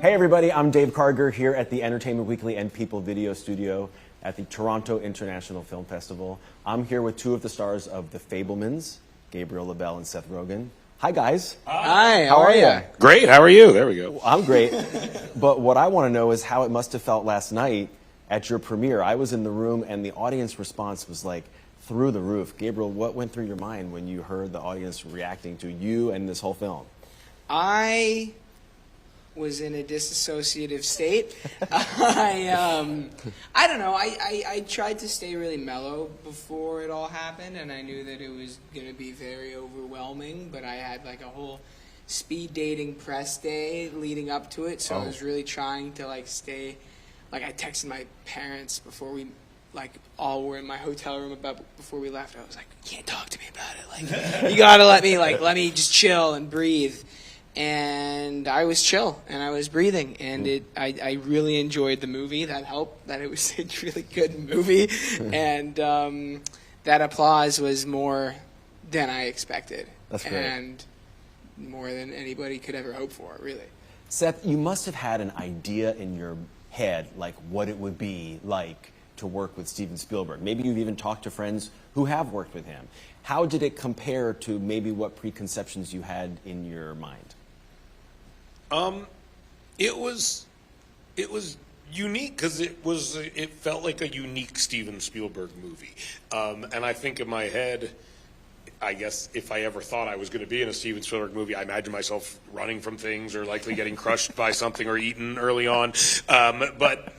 Hey everybody, I'm Dave Karger here at the Entertainment Weekly and People Video Studio at the Toronto International Film Festival. I'm here with two of the stars of The Fabelmans, Gabriel LaBelle and Seth Rogen. Hi guys. Hi, how are you? Great, how are you? There we go. I'm great. But what I want to know is how it must have felt last night at your premiere. I was in the room and the audience response was like through the roof. Gabriel, what went through your mind when you heard the audience reacting to you and this whole film? I was in a disassociative state. I don't know. I tried to stay really mellow before it all happened, and I knew that it was going to be very overwhelming, but I had like a whole speed dating press day leading up to it, so I was really trying to like stay, like I texted my parents before we like all were in my hotel room before we left. I was like, you can't talk to me about it. Like, you got to let me just chill and breathe. And I was chill and I was breathing, and I really enjoyed the movie. That helped, that it was a really good movie, and that applause was more than I expected. That's great. And more than anybody could ever hope for, really. Seth, you must have had an idea in your head like what it would be like to work with Steven Spielberg. Maybe you've even talked to friends who have worked with him. How did it compare to maybe what preconceptions you had in your mind? It was unique because it felt like a unique Steven Spielberg movie. And I think in my head, I guess if I ever thought I was going to be in a Steven Spielberg movie, I imagined myself running from things or likely getting crushed by something or eaten early on. But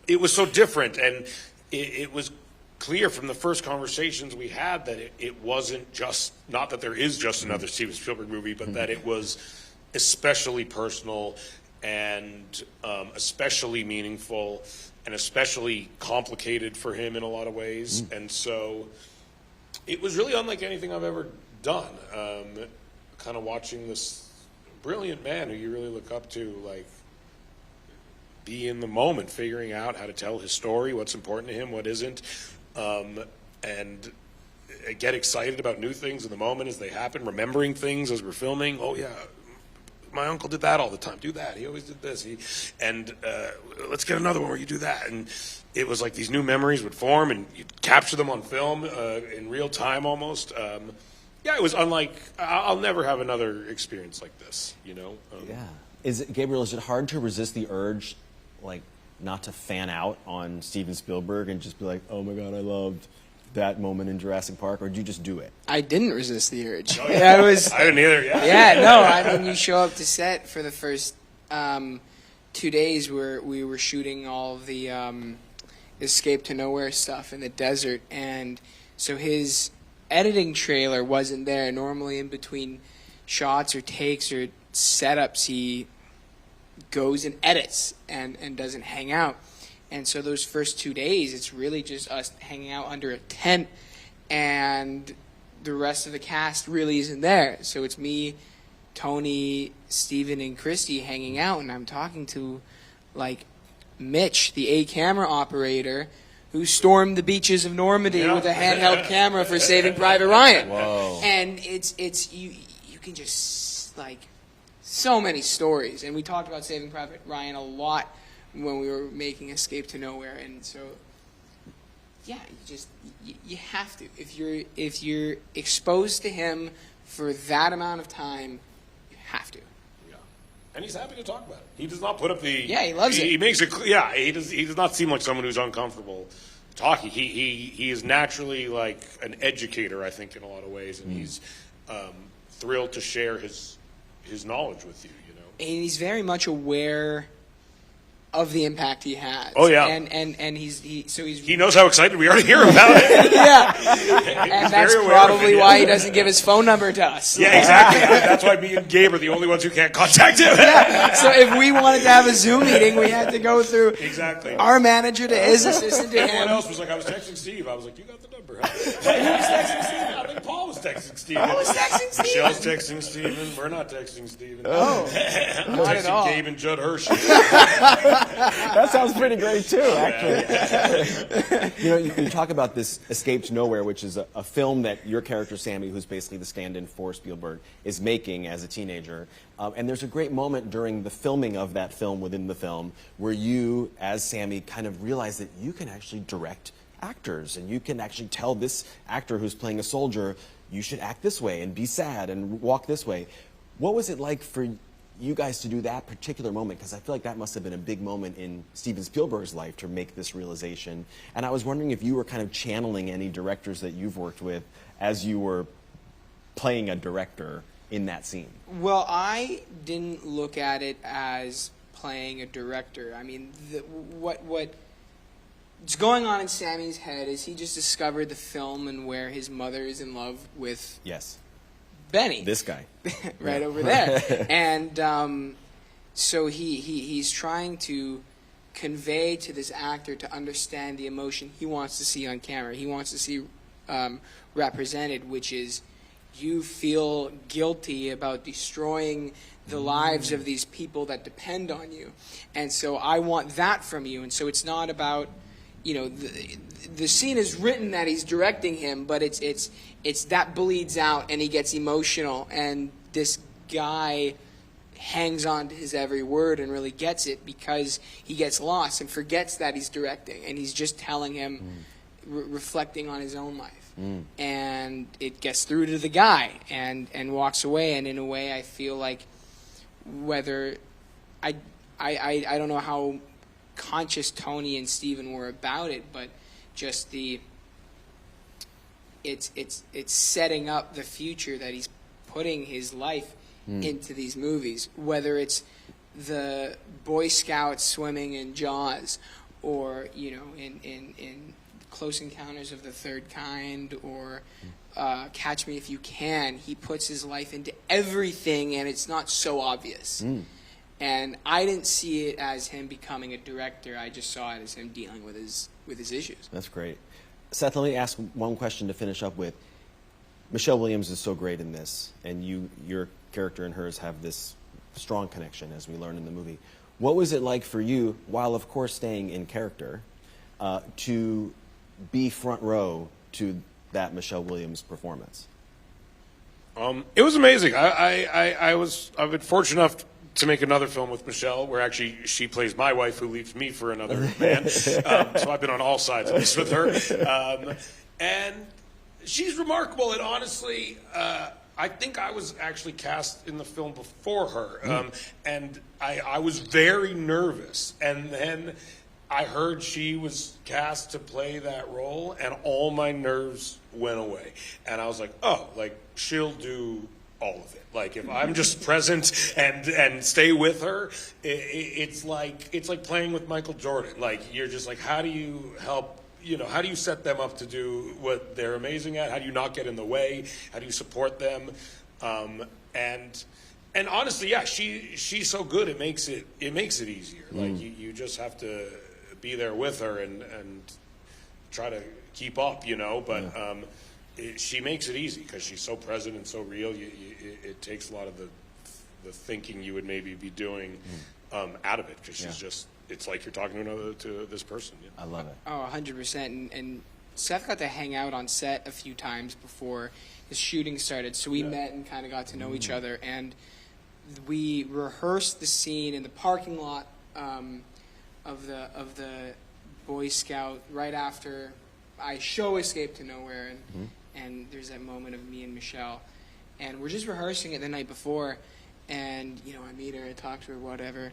it was so different, and it was clear from the first conversations we had that it wasn't just, not that there is just another Steven Spielberg movie, but that it was especially personal and especially meaningful and especially complicated for him in a lot of ways. And so it was really unlike anything I've ever done. Kind of watching this brilliant man who you really look up to, like, be in the moment, figuring out how to tell his story, what's important to him, what isn't, and get excited about new things in the moment as they happen, remembering things as we're filming. Oh yeah, my uncle did that all the time. Do that. He always did this. Let's get another one where you do that. And it was like these new memories would form, and you'd capture them on film in real time almost. Yeah, it was unlike. I'll never have another experience like this. You know. Yeah. Gabriel? Is it hard to resist the urge, like, not to fan out on Steven Spielberg and just be like, oh my God, I loved that moment in Jurassic Park, or did you just do it? I didn't resist the urge. Oh, yeah. I didn't either. Yeah. Yeah, no. I mean, you show up to set for the first 2 days where we were shooting all of the Escape to Nowhere stuff in the desert, and so his editing trailer wasn't there. Normally, in between shots or takes or setups, he goes and edits and doesn't hang out. And so those first 2 days, it's really just us hanging out under a tent, and the rest of the cast really isn't there. So it's me, Tony, Steven, and Christy hanging out, and I'm talking to, like, Mitch, the camera operator, who stormed the beaches of Normandy with a handheld camera for Saving Private Ryan. Whoa. And it's you can just, like, so many stories. And we talked about Saving Private Ryan a lot when we were making Escape to Nowhere, and so yeah, you have to, if you're exposed to him for that amount of time, you have to. Yeah, and he's happy to talk about it. He does not put up the. Yeah, he loves it. He makes it. Yeah, he does not seem like someone who's uncomfortable talking. He is naturally like an educator, I think, in a lot of ways, and he's thrilled to share his knowledge with you. You know, And he's very much aware of the impact he has. Oh yeah, and he knows how excited we are to hear about it. Yeah, and that's probably why he doesn't give his phone number to us. Yeah, exactly. That's why me and Gabe are the only ones who can't contact him. Yeah. So if we wanted to have a Zoom meeting, we had to go through our manager to his assistant to him. Everyone else was like, I was texting Steve. I was like, you got the number. Huh? Who was texting Steve? I think Paul was texting Steve. Michelle's texting Steven. We're not texting Steven. Oh, I'm not texting at all. Gabe and Judd Hirsch. That sounds pretty great too, actually. You talk about this Escape to Nowhere, which is a film that your character Sammy, who's basically the stand-in for Spielberg, is making as a teenager. And there's a great moment during the filming of that film within the film where you, as Sammy, kind of realize that you can actually direct actors, and you can actually tell this actor who's playing a soldier, you should act this way and be sad and walk this way. What was it like for you guys to do that particular moment? Because I feel like that must have been a big moment in Steven Spielberg's life to make this realization. And I was wondering if you were kind of channeling any directors that you've worked with as you were playing a director in that scene. Well, I didn't look at it as playing a director. I mean, what's going on in Sammy's head is he just discovered the film and where his mother is in love with Benny. This guy. Right over there. And so he's trying to convey to this actor to understand the emotion he wants to see on camera. He wants to see represented, which is you feel guilty about destroying the lives of these people that depend on you. And so I want that from you. And so it's not about, the scene is written that he's directing him, but it's that bleeds out and he gets emotional, and this guy hangs on to his every word and really gets it because he gets lost and forgets that he's directing, and he's just telling him, reflecting on his own life. And it gets through to the guy and walks away. And in a way, I feel like whether I don't know how conscious Tony and Steven were about it, but just it's setting up the future that he's putting his life into these movies, whether it's the Boy Scouts swimming in Jaws, or in Close Encounters of the Third Kind, or Catch Me If You Can. He puts his life into everything, and it's not so obvious. And I didn't see it as him becoming a director. I just saw it as him dealing with his issues. That's great. Seth, let me ask one question to finish up with. Michelle Williams is so great in this, and your character and hers have this strong connection, as we learn in the movie. What was it like for you, while of course staying in character, to be front row to that Michelle Williams performance? It was amazing. I've been fortunate enough to make another film with Michelle, where actually she plays my wife who leaves me for another man. So I've been on all sides of this with her. And she's remarkable. And honestly, I think I was actually cast in the film before her. And I was very nervous. And then I heard she was cast to play that role, and all my nerves went away. And I was like, oh, like, she'll do all of it. Like, if I'm just present and stay with her, it's like playing with Michael Jordan. Like, you're just like, how do you help, how do you set them up to do what they're amazing at? How do you not get in the way? How do you support them? And honestly, yeah, she's so good, it makes it easier. Like, you just have to be there with her and try to keep up, but she makes it easy because she's so present and so real. It takes a lot of the thinking you would maybe be doing out of it, because she's just, it's like you're talking to this person. I love it. Oh, 100%. And Seth got to hang out on set a few times before his shooting started, so we met and kind of got to know each other, and we rehearsed the scene in the parking lot of the Boy Scout right after I show Escape to Nowhere, and there's that moment of me and Michelle, and we're just rehearsing it the night before, and I meet her, I talk to her, whatever,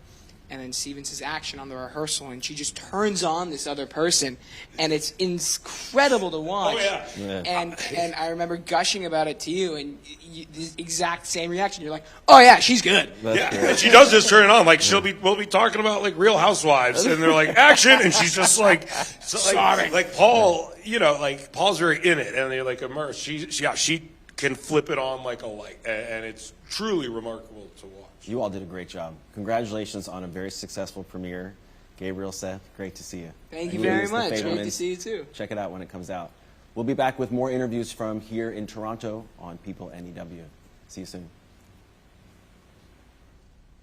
and then Steven says action on the rehearsal, and she just turns on this other person, and it's incredible to watch. Oh, yeah. And I remember gushing about it to you, and the exact same reaction. You're like, oh yeah, she's good. And she does just turn it on. Like, we'll be talking about like Real Housewives, and they're like action, and she's just like, sorry. Like Paul, like Paul's very in it, and they're like immersed. She can flip it on like a light, and it's truly remarkable to watch. You all did a great job. Congratulations on a very successful premiere. Gabriel, Seth, great to see you. Thank you very much. Great to see you too. Check it out when it comes out. We'll be back with more interviews from here in Toronto on People NEW. See you soon.